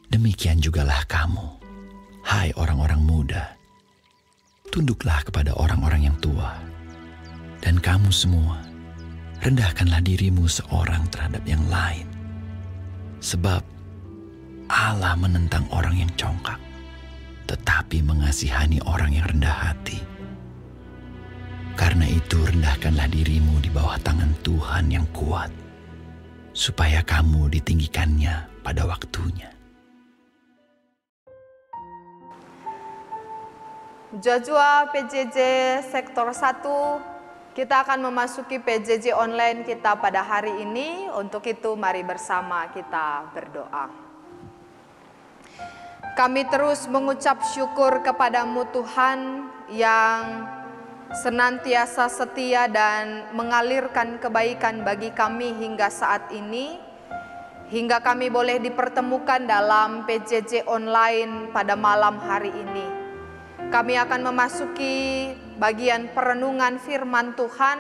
Demikian jugalah kamu, hai orang-orang muda. Tunduklah kepada orang-orang yang tua. Dan kamu semua, rendahkanlah dirimu seorang terhadap yang lain. Sebab Allah menentang orang yang congkak, tetapi mengasihani orang yang rendah hati. Karena itu rendahkanlah dirimu di bawah tangan Tuhan yang kuat, supaya kamu ditinggikannya pada waktunya. Jojua PJJ Sektor 1, kita akan memasuki PJJ online kita pada hari ini. Untuk itu mari bersama kita berdoa. Kami terus mengucap syukur kepadamu Tuhan yang senantiasa setia dan mengalirkan kebaikan bagi kami hingga saat ini. Hingga kami boleh dipertemukan dalam PJJ online pada malam hari ini. Kami akan memasuki bagian perenungan firman Tuhan.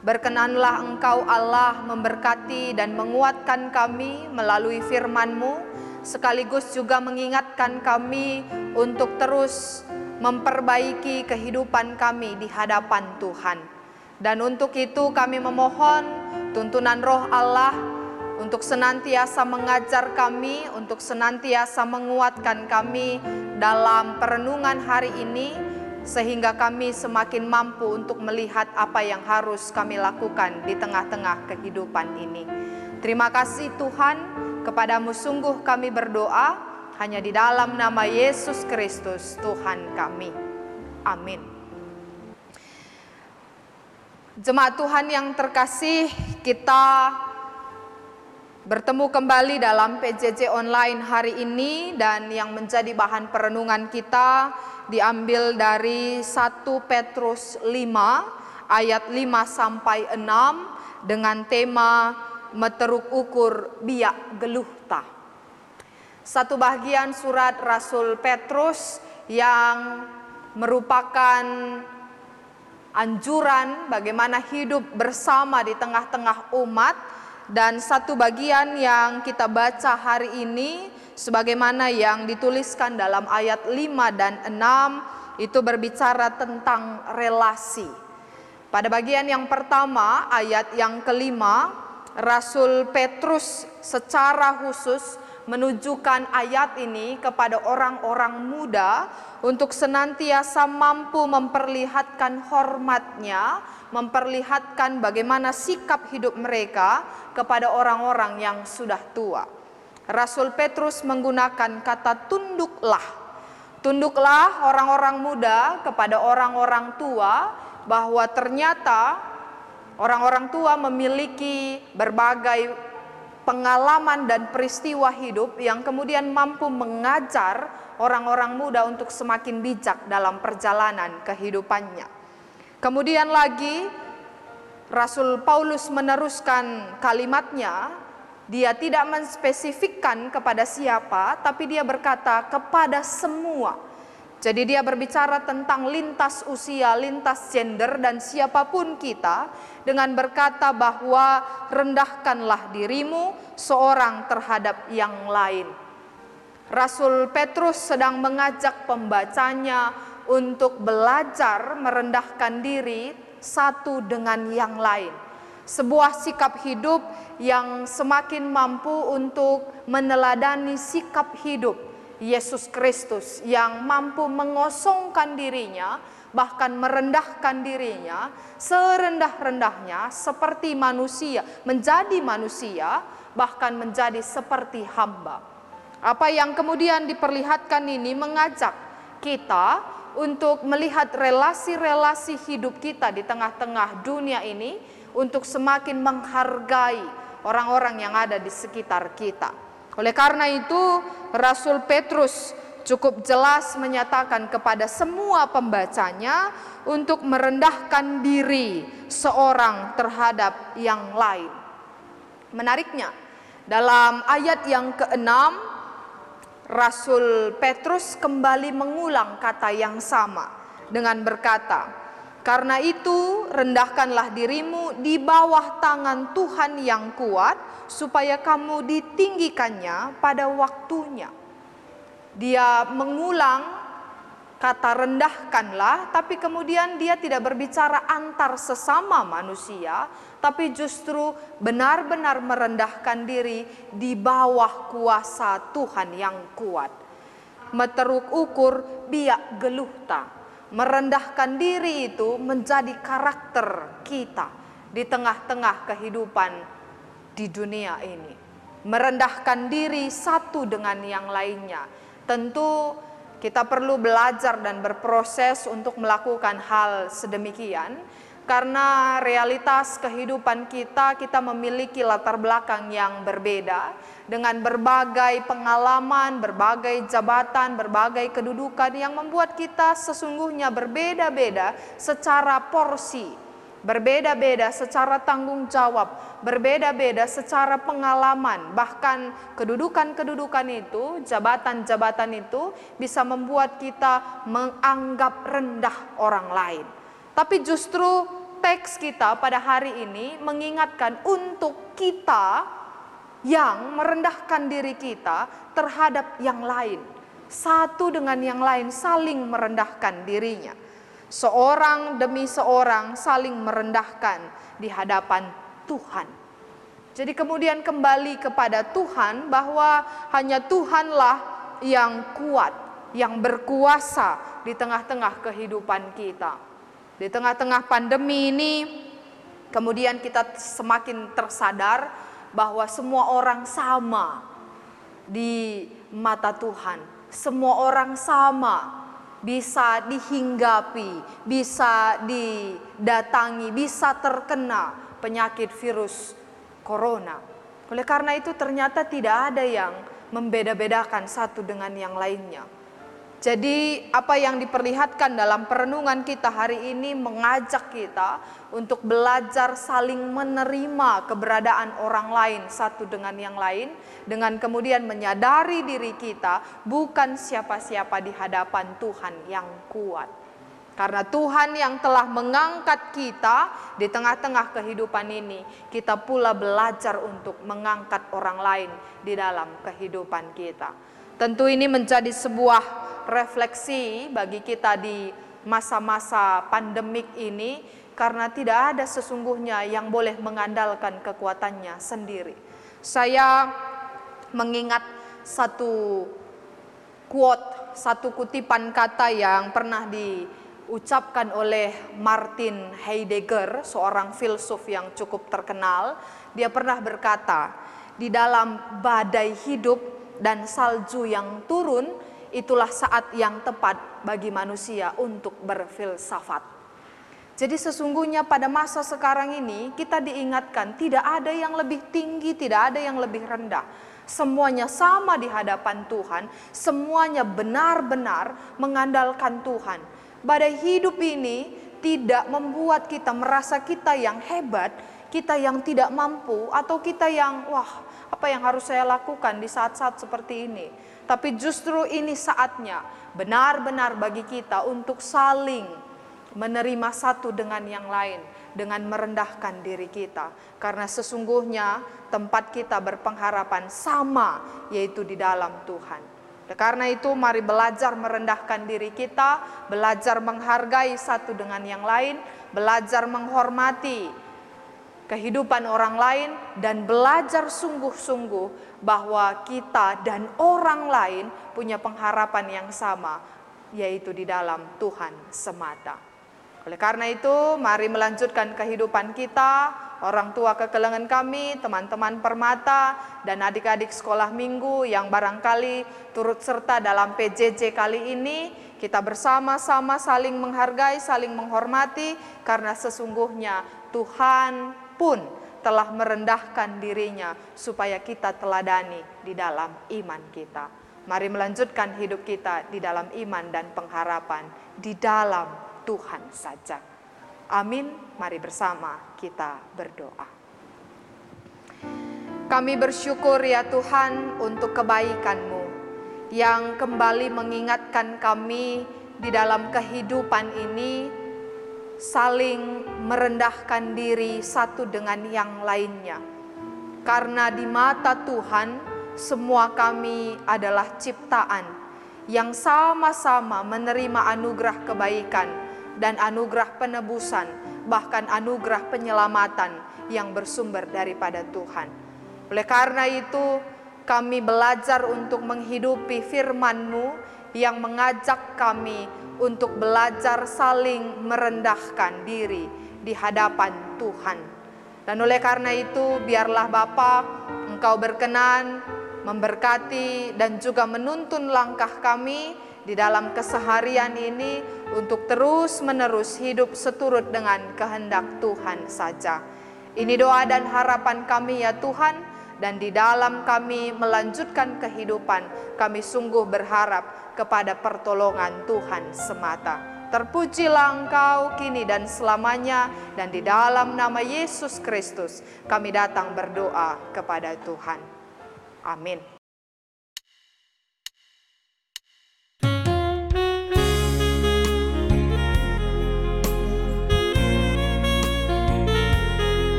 Berkenanlah Engkau Allah memberkati dan menguatkan kami melalui firman-Mu, sekaligus juga mengingatkan kami untuk terus memperbaiki kehidupan kami di hadapan Tuhan. Dan untuk itu kami memohon tuntunan Roh Allah untuk senantiasa mengajar kami, untuk senantiasa menguatkan kami dalam perenungan hari ini, sehingga kami semakin mampu untuk melihat apa yang harus kami lakukan di tengah-tengah kehidupan ini. Terima kasih Tuhan, kepadamu sungguh kami berdoa, hanya di dalam nama Yesus Kristus Tuhan kami. Amin. Jemaat Tuhan yang terkasih, kita bertemu kembali dalam PJJ online hari ini, dan yang menjadi bahan perenungan kita diambil dari 1 Petrus 5 ayat 5 sampai 6 dengan tema meteruk ukur biak geluhta. Satu bagian surat Rasul Petrus yang merupakan anjuran bagaimana hidup bersama di tengah-tengah umat. Dan satu bagian yang kita baca hari ini sebagaimana yang dituliskan dalam ayat 5 dan 6 itu berbicara tentang relasi. Pada bagian yang pertama, ayat yang kelima, Rasul Petrus secara khusus menunjukkan ayat ini kepada orang-orang muda untuk senantiasa mampu memperlihatkan hormatnya, memperlihatkan bagaimana sikap hidup mereka kepada orang-orang yang sudah tua. Rasul Petrus menggunakan kata tunduklah. Tunduklah orang-orang muda kepada orang-orang tua, bahwa ternyata orang-orang tua memiliki berbagai pengalaman dan peristiwa hidup yang kemudian mampu mengajar orang-orang muda untuk semakin bijak dalam perjalanan kehidupannya. Kemudian lagi Rasul Paulus meneruskan kalimatnya, dia tidak menspesifikkan kepada siapa, tapi dia berkata kepada semua. Jadi dia berbicara tentang lintas usia, lintas gender, dan siapapun kita, dengan berkata bahwa rendahkanlah dirimu seorang terhadap yang lain. Rasul Petrus sedang mengajak pembacanya untuk belajar merendahkan diri satu dengan yang lain. Sebuah sikap hidup yang semakin mampu untuk meneladani sikap hidup Yesus Kristus yang mampu mengosongkan dirinya, bahkan merendahkan dirinya serendah-rendahnya seperti manusia, menjadi manusia, bahkan menjadi seperti hamba. Apa yang kemudian diperlihatkan ini mengajak kita untuk melihat relasi-relasi hidup kita di tengah-tengah dunia ini untuk semakin menghargai orang-orang yang ada di sekitar kita. Oleh karena itu, Rasul Petrus cukup jelas menyatakan kepada semua pembacanya untuk merendahkan diri seorang terhadap yang lain. Menariknya, dalam ayat yang ke-6, Rasul Petrus kembali mengulang kata yang sama dengan berkata, karena itu rendahkanlah dirimu di bawah tangan Tuhan yang kuat, supaya kamu ditinggikannya pada waktunya. Dia mengulang kata rendahkanlah, tapi kemudian dia tidak berbicara antar sesama manusia, tapi justru benar-benar merendahkan diri di bawah kuasa Tuhan yang kuat. Meteruk ukur biak geluhta. Merendahkan diri itu menjadi karakter kita di tengah-tengah kehidupan di dunia ini. Merendahkan diri satu dengan yang lainnya. Tentu kita perlu belajar dan berproses untuk melakukan hal sedemikian, karena realitas kehidupan kita memiliki latar belakang yang berbeda, dengan berbagai pengalaman, berbagai jabatan, berbagai kedudukan yang membuat kita sesungguhnya berbeda-beda secara porsi, berbeda-beda secara tanggung jawab, berbeda-beda secara pengalaman. Bahkan kedudukan-kedudukan itu, jabatan-jabatan itu bisa membuat kita menganggap rendah orang lain. Tapi justru teks kita pada hari ini mengingatkan untuk kita yang merendahkan diri kita terhadap yang lain. Satu dengan yang lain saling merendahkan dirinya. Seorang demi seorang saling merendahkan di hadapan Tuhan. Jadi kemudian kembali kepada Tuhan, bahwa hanya Tuhanlah yang kuat, yang berkuasa di tengah-tengah kehidupan kita. Di tengah-tengah pandemi ini, kemudian kita semakin tersadar bahwa semua orang sama di mata Tuhan. Semua orang sama, bisa dihinggapi, bisa didatangi, bisa terkena penyakit virus corona. Oleh karena itu ternyata tidak ada yang membeda-bedakan satu dengan yang lainnya. Jadi apa yang diperlihatkan dalam perenungan kita hari ini mengajak kita untuk belajar saling menerima keberadaan orang lain satu dengan yang lain, dengan kemudian menyadari diri kita bukan siapa-siapa di hadapan Tuhan yang kuat. Karena Tuhan yang telah mengangkat kita di tengah-tengah kehidupan ini, kita pula belajar untuk mengangkat orang lain di dalam kehidupan kita. Tentu ini menjadi sebuah refleksi bagi kita di masa-masa pandemik ini, karena tidak ada sesungguhnya yang boleh mengandalkan kekuatannya sendiri. Saya mengingat satu quote, satu kutipan kata yang pernah diucapkan oleh Martin Heidegger, seorang filsuf yang cukup terkenal. Dia pernah berkata, di dalam badai hidup dan salju yang turun, itulah saat yang tepat bagi manusia untuk berfilsafat. Jadi sesungguhnya pada masa sekarang ini kita diingatkan tidak ada yang lebih tinggi, tidak ada yang lebih rendah. Semuanya sama di hadapan Tuhan, semuanya benar-benar mengandalkan Tuhan. Badai hidup ini tidak membuat kita merasa kita yang hebat, kita yang tidak mampu, atau kita yang apa yang harus saya lakukan di saat-saat seperti ini. Tapi justru ini saatnya benar-benar bagi kita untuk saling menerima satu dengan yang lain, dengan merendahkan diri kita. Karena sesungguhnya tempat kita berpengharapan sama, yaitu di dalam Tuhan. Karena itu mari belajar merendahkan diri kita, belajar menghargai satu dengan yang lain, belajar menghormati kehidupan orang lain, dan belajar sungguh-sungguh bahwa kita dan orang lain punya pengharapan yang sama, yaitu di dalam Tuhan semata. Oleh karena itu, mari melanjutkan kehidupan kita, orang tua kekelengan kami, teman-teman Permata, dan adik-adik sekolah minggu yang barangkali turut serta dalam PJJ kali ini. Kita bersama-sama saling menghargai, saling menghormati, karena sesungguhnya Tuhan pun telah merendahkan dirinya supaya kita teladani di dalam iman kita. Mari melanjutkan hidup kita di dalam iman dan pengharapan di dalam Tuhan saja. Amin. Mari bersama kita berdoa. Kami bersyukur ya Tuhan untuk kebaikan-Mu yang kembali mengingatkan kami di dalam kehidupan ini saling merendahkan diri satu dengan yang lainnya. Karena di mata Tuhan semua kami adalah ciptaan yang sama-sama menerima anugerah kebaikan dan anugerah penebusan, bahkan anugerah penyelamatan yang bersumber daripada Tuhan. Oleh karena itu, kami belajar untuk menghidupi firman-Mu yang mengajak kami untuk belajar saling merendahkan diri di hadapan Tuhan. Dan oleh karena itu, biarlah Bapa, Engkau berkenan memberkati dan juga menuntun langkah kami di dalam keseharian ini untuk terus-menerus hidup seturut dengan kehendak Tuhan saja. Ini doa dan harapan kami ya Tuhan, dan di dalam kami melanjutkan kehidupan, kami sungguh berharap kepada pertolongan Tuhan semata. Terpujilah Engkau kini dan selamanya, dan di dalam nama Yesus Kristus kami datang berdoa kepada Tuhan. Amin.